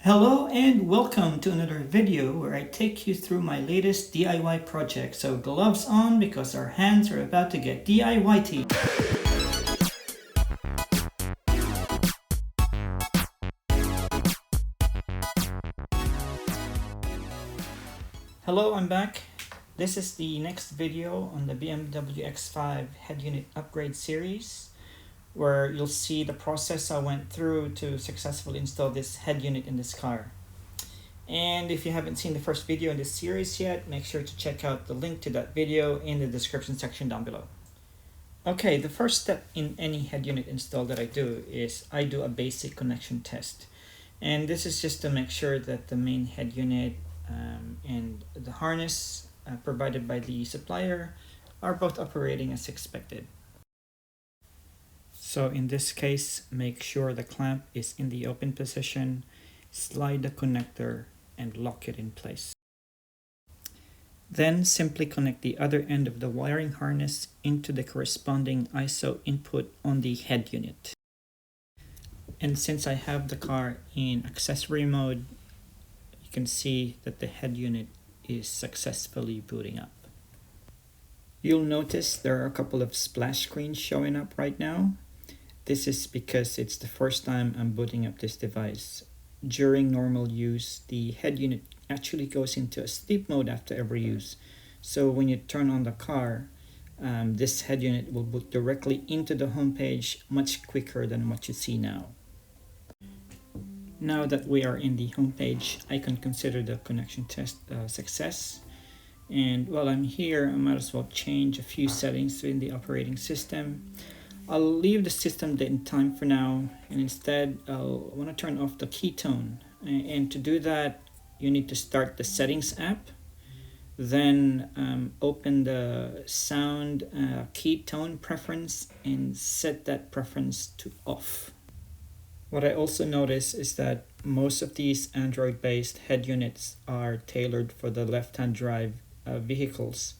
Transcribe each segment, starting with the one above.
Hello and welcome to another video where I take you through my latest DIY project. So gloves on because our hands are about to get DIY-ty. Hello, I'm back. This is the next video on the BMW X5 head unit upgrade series, where you'll see the process I went through to successfully install this head unit in this car. And if you haven't seen the first video in this series yet, make sure to check out the link to that video in the description section down below. Okay, the first step in any head unit install that I do is I do a basic connection test. And this is just to make sure that the main head unit and the harness provided by the supplier are both operating as expected. So in this case, make sure the clamp is in the open position, slide the connector, and lock it in place. Then simply connect the other end of the wiring harness into the corresponding ISO input on the head unit. And since I have the car in accessory mode, you can see that the head unit is successfully booting up. You'll notice there are a couple of splash screens showing up right now. This is because it's the first time I'm booting up this device. During normal use, the head unit actually goes into a sleep mode after every use. So when you turn on the car, this head unit will boot directly into the home page much quicker than what you see now. Now that we are in the home page, I can consider the connection test a success. And while I'm here, I might as well change a few settings in the operating system. I'll leave the system date and time for now, and instead I want to turn off the Keytone. And to do that, you need to start the settings app, then open the sound Keytone preference and set that preference to off. What I also notice is that most of these Android-based head units are tailored for the left-hand drive vehicles,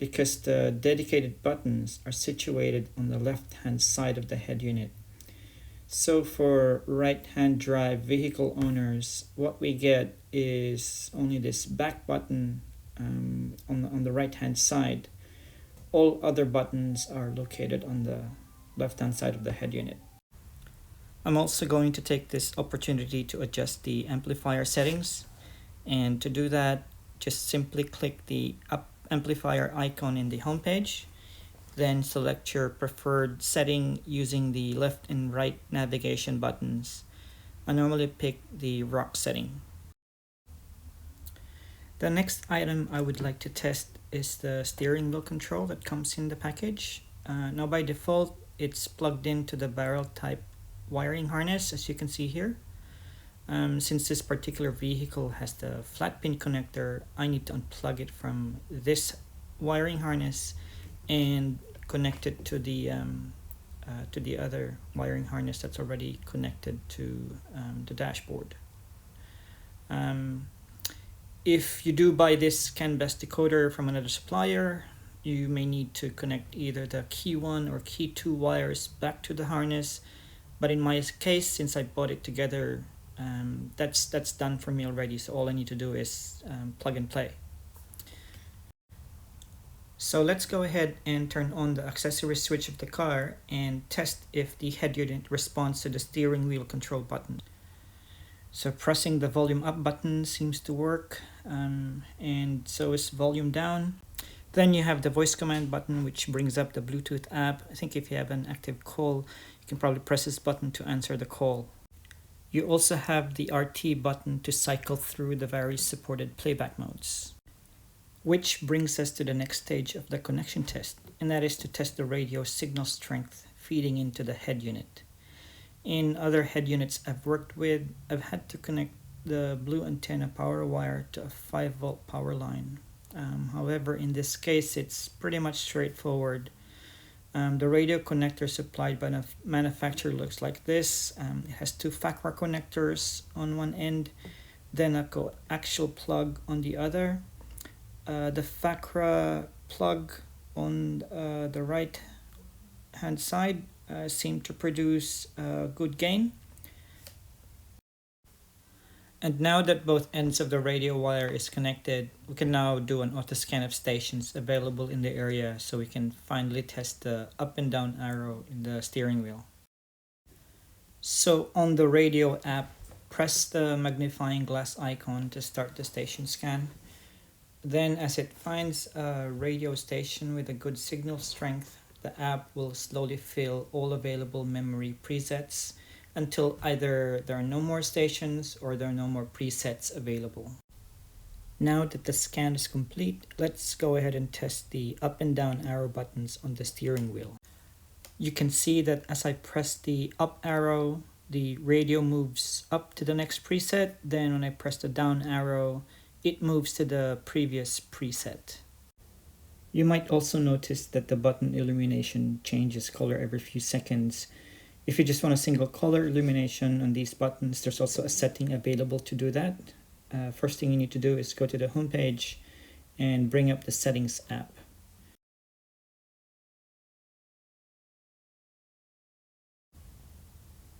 because the dedicated buttons are situated on the left-hand side of the head unit. So for right-hand drive vehicle owners, what we get is only this back button on the right-hand side. All other buttons are located on the left-hand side of the head unit. I'm also going to take this opportunity to adjust the amplifier settings. And to do that, just simply click the amplifier icon in the home page, then select your preferred setting using the left and right navigation buttons. I normally pick the rock setting. The next item I would like to test is the steering wheel control that comes in the package. Now by default, it's plugged into the barrel type wiring harness, as you can see here. Since this particular vehicle has the flat pin connector, I need to unplug it from this wiring harness and connect it to the other wiring harness that's already connected to the dashboard. If you do buy this CAN bus decoder from another supplier, you may need to connect either the key 1 or key 2 wires back to the harness. But in my case, since I bought it together, that's done for me already, so all I need to do is plug and play. So let's go ahead and turn on the accessory switch of the car and test if the head unit responds to the steering wheel control button. So pressing the volume up button seems to work, and so is volume down. Then you have the voice command button, which brings up the Bluetooth app. I think if you have an active call, you can probably press this button to answer the call. You also have the RT button to cycle through the various supported playback modes. Which brings us to the next stage of the connection test, and that is to test the radio signal strength feeding into the head unit. In other head units I've worked with, I've had to connect the blue antenna power wire to a 5-volt power line. However, in this case, it's pretty much straightforward. The radio connector supplied by the manufacturer looks like this. It has 2 FACRA connectors on one end, then a coaxial plug on the other. The FACRA plug on the right hand side seem to produce good gain. And now that both ends of the radio wire is connected, we can now do an auto scan of stations available in the area so we can finally test the up and down arrow in the steering wheel. So on the radio app, press the magnifying glass icon to start the station scan. Then as it finds a radio station with a good signal strength, the app will slowly fill all available memory presets until either there are no more stations or there are no more presets available. Now that the scan is complete, let's go ahead and test the up and down arrow buttons on the steering wheel. You can see that as I press the up arrow, the radio moves up to the next preset. Then when I press the down arrow, it moves to the previous preset. You might also notice that the button illumination changes color every few seconds. If you just want a single color illumination on these buttons, there's also a setting available to do that. First thing you need to do is go to the home page and bring up the settings app.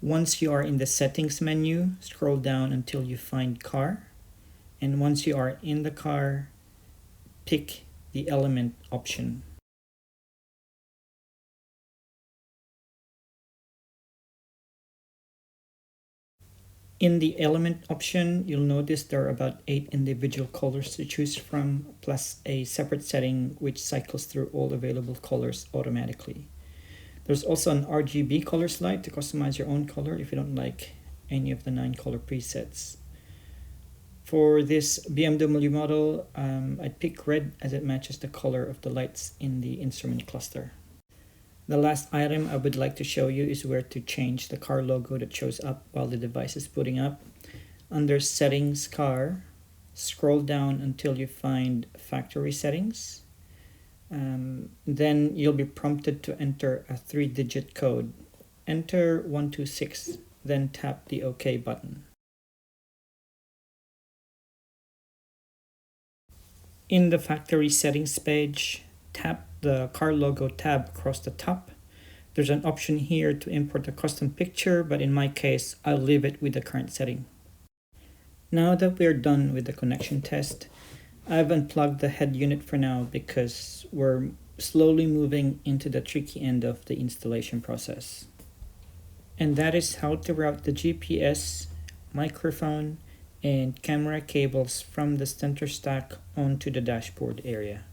Once you are in the settings menu, scroll down until you find car. And once you are in the car, pick the element option. In the element option, you'll notice there are about 8 individual colors to choose from, plus a separate setting which cycles through all available colors automatically. There's also an RGB color slide to customize your own color if you don't like any of the 9 color presets. For this BMW model, I'd pick red as it matches the color of the lights in the instrument cluster. The last item I would like to show you is where to change the car logo that shows up while the device is booting up. Under Settings Car, scroll down until you find Factory Settings. Then you'll be prompted to enter a 3-digit code. Enter 126, then tap the OK button. In the Factory Settings page, tap the car logo tab across the top. There's an option here to import a custom picture, but in my case, I'll leave it with the current setting. Now that we're done with the connection test, I've unplugged the head unit for now because we're slowly moving into the tricky end of the installation process. And that is how to route the GPS, microphone, and camera cables from the center stack onto the dashboard area.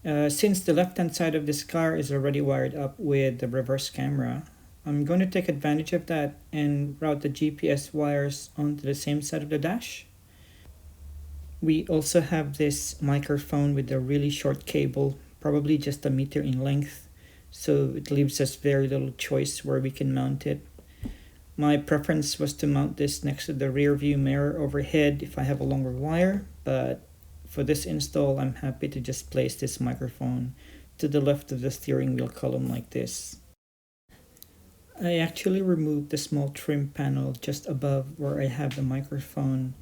Since the left-hand side of this car is already wired up with the reverse camera, I'm going to take advantage of that and route the GPS wires onto the same side of the dash. We also have this microphone with a really short cable, probably just a meter in length, so it leaves us very little choice where we can mount it. My preference was to mount this next to the rear view mirror overhead if I have a longer wire, but for this install, I'm happy to just place this microphone to the left of the steering wheel column like this. I actually removed the small trim panel just above where I have the microphone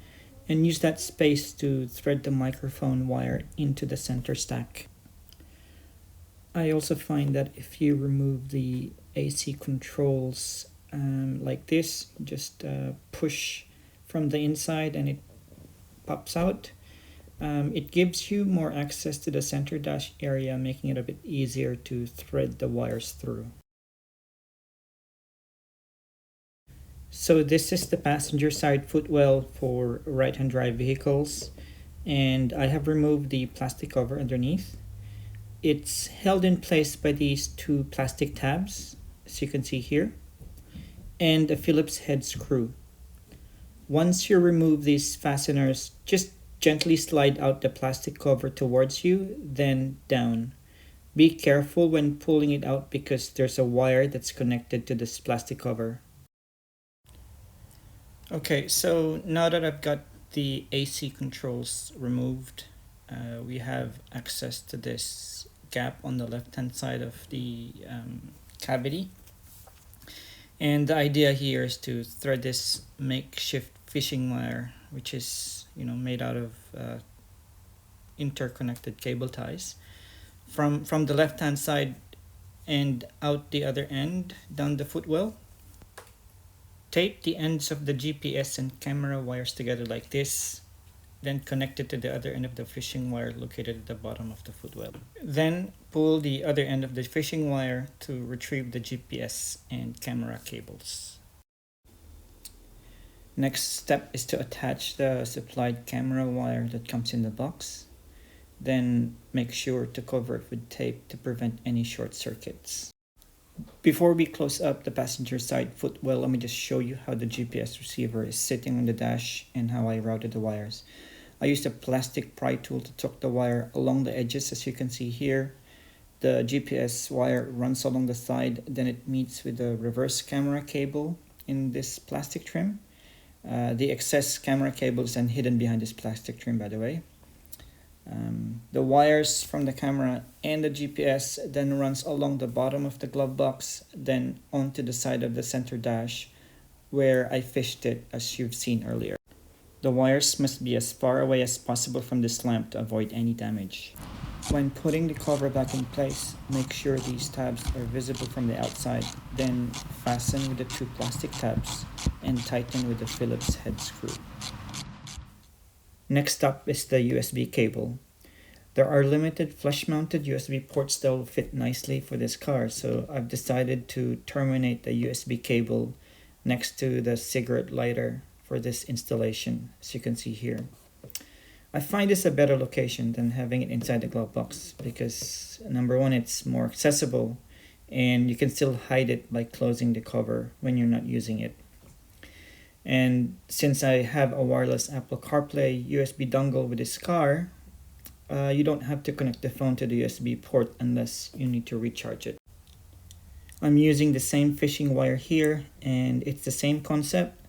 and use that space to thread the microphone wire into the center stack. I also find that if you remove the AC controls like this, just push from the inside and it pops out. It gives you more access to the center dash area, making it a bit easier to thread the wires through. So this is the passenger side footwell for right-hand drive vehicles, and I have removed the plastic cover underneath. It's held in place by these 2 plastic tabs, as you can see here, and a Phillips head screw. Once you remove these fasteners, just gently slide out the plastic cover towards you, then down. Be careful when pulling it out because there's a wire that's connected to this plastic cover. Okay, so now that I've got the AC controls removed, we have access to this gap on the left-hand side of the cavity. And the idea here is to thread this makeshift fishing wire, which is made out of interconnected cable ties, from the left-hand side and out the other end down the footwell. Tape the ends of the GPS and camera wires together like this, then connect it to the other end of the fishing wire located at the bottom of the footwell. Then pull the other end of the fishing wire to retrieve the GPS and camera cables. Next step is to attach the supplied camera wire that comes in the box. Then make sure to cover it with tape to prevent any short circuits. Before we close up the passenger side footwell, let me just show you how the GPS receiver is sitting on the dash and how I routed the wires. I used a plastic pry tool to tuck the wire along the edges, as you can see here. The GPS wire runs along the side, then it meets with the reverse camera cable in this plastic trim. The excess camera cable is then hidden behind this plastic trim, by the way. The wires from the camera and the GPS then runs along the bottom of the glove box, then onto the side of the center dash where I fished it, as you've seen earlier. The wires must be as far away as possible from this lamp to avoid any damage. When putting the cover back in place, make sure these tabs are visible from the outside, then fasten with the two plastic tabs and tighten with the Phillips head screw. Next up is the USB cable. There are limited flush-mounted USB ports that will fit nicely for this car, so I've decided to terminate the USB cable next to the cigarette lighter for this installation, as you can see here. I find this a better location than having it inside the glove box because, number one, it's more accessible and you can still hide it by closing the cover when you're not using it. And since I have a wireless Apple CarPlay USB dongle with this car, you don't have to connect the phone to the USB port unless you need to recharge it. I'm using the same fishing wire here, and it's the same concept.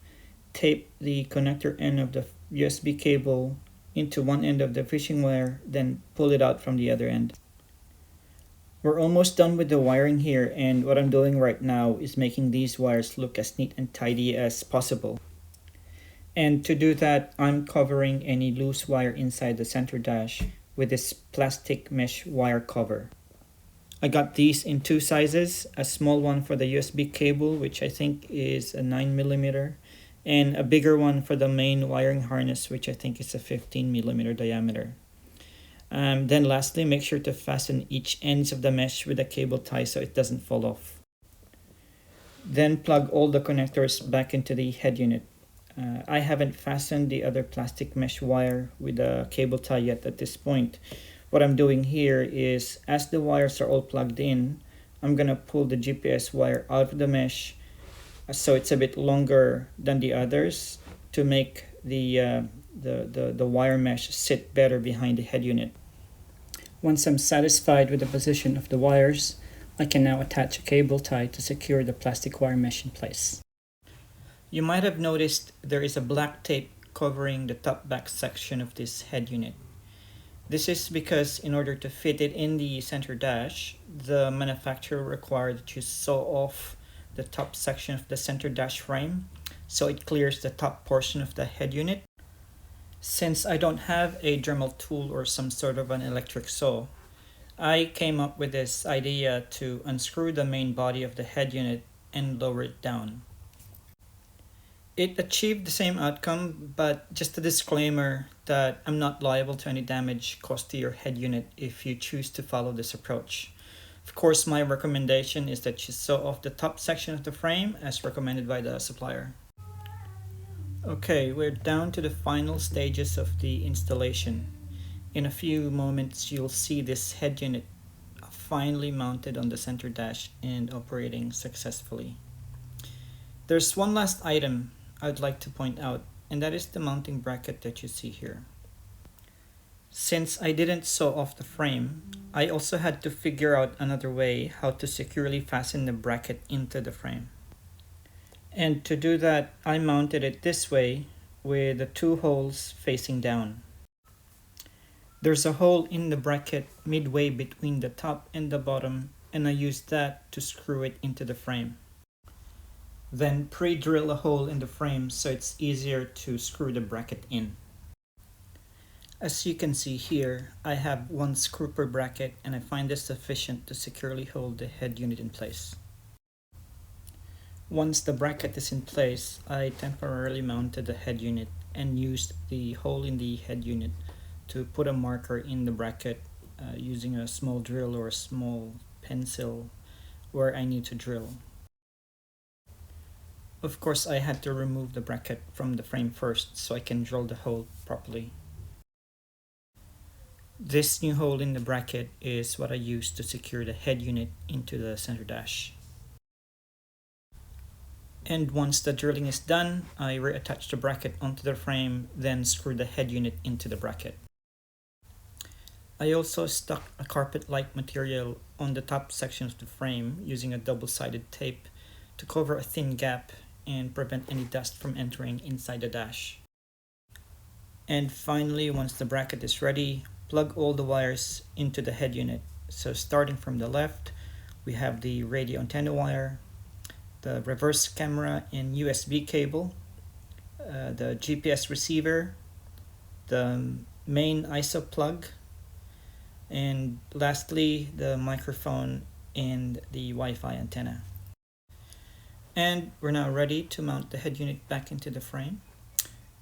Tape the connector end of the USB cable into one end of the fishing wire, then pull it out from the other end. We're almost done with the wiring here, and what I'm doing right now is making these wires look as neat and tidy as possible. And to do that, I'm covering any loose wire inside the center dash with this plastic mesh wire cover. I got these in two sizes, a small one for the USB cable, which I think is a 9mm, and a bigger one for the main wiring harness, which I think is a 15mm diameter. Then lastly, make sure to fasten each ends of the mesh with a cable tie so it doesn't fall off. Then plug all the connectors back into the head unit. I haven't fastened the other plastic mesh wire with a cable tie yet at this point. What I'm doing here is, as the wires are all plugged in, I'm gonna pull the GPS wire out of the mesh so it's a bit longer than the others to make the wire mesh sit better behind the head unit. Once I'm satisfied with the position of the wires, I can now attach a cable tie to secure the plastic wire mesh in place. You might have noticed there is a black tape covering the top back section of this head unit. This is because in order to fit it in the center dash, the manufacturer required that you saw off the top section of the center dash frame so it clears the top portion of the head unit. Since I don't have a Dremel tool or some sort of an electric saw, I came up with this idea to unscrew the main body of the head unit and lower it down. It achieved the same outcome, but just a disclaimer that I'm not liable to any damage caused to your head unit if you choose to follow this approach. Of course, my recommendation is that you saw off the top section of the frame as recommended by the supplier. Okay, we're down to the final stages of the installation. In a few moments, you'll see this head unit finally mounted on the center dash and operating successfully. There's one last item I'd like to point out, and that is the mounting bracket that you see here. Since I didn't saw off the frame, I also had to figure out another way how to securely fasten the bracket into the frame. And to do that, I mounted it this way with the two holes facing down. There's a hole in the bracket midway between the top and the bottom, and I used that to screw it into the frame. Then pre-drill a hole in the frame so it's easier to screw the bracket in. As you can see here, I have one screw per bracket, and I find this sufficient to securely hold the head unit in place. Once the bracket is in place, I temporarily mounted the head unit and used the hole in the head unit to put a marker in the bracket using a small drill or a small pencil where I need to drill. Of course, I had to remove the bracket from the frame first so I can drill the hole properly. This new hole in the bracket is what I used to secure the head unit into the center dash. And once the drilling is done, I reattach the bracket onto the frame, then screw the head unit into the bracket. I also stuck a carpet-like material on the top section of the frame using a double-sided tape to cover a thin gap and prevent any dust from entering inside the dash. And finally, once the bracket is ready, plug all the wires into the head unit. So starting from the left, we have the radio antenna wire, the reverse camera and USB cable, the GPS receiver, the main ISO plug, and lastly the microphone and the Wi-Fi antenna. And we're now ready to mount the head unit back into the frame.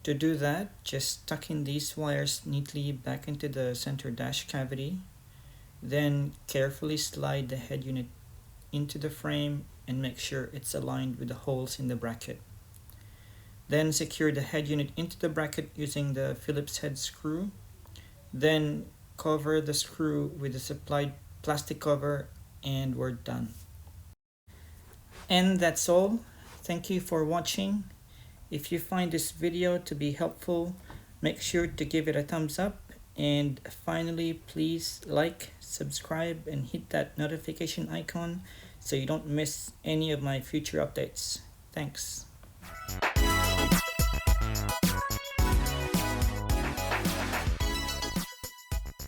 To do that, just tuck in these wires neatly back into the center dash cavity, then carefully slide the head unit into the frame and make sure it's aligned with the holes in the bracket. Then secure the head unit into the bracket using the Phillips head screw. Then cover the screw with the supplied plastic cover and we're done. And that's all. Thank you for watching. If you find this video to be helpful, make sure to give it a thumbs up. And finally, please like, subscribe, and hit that notification icon so you don't miss any of my future updates. Thanks.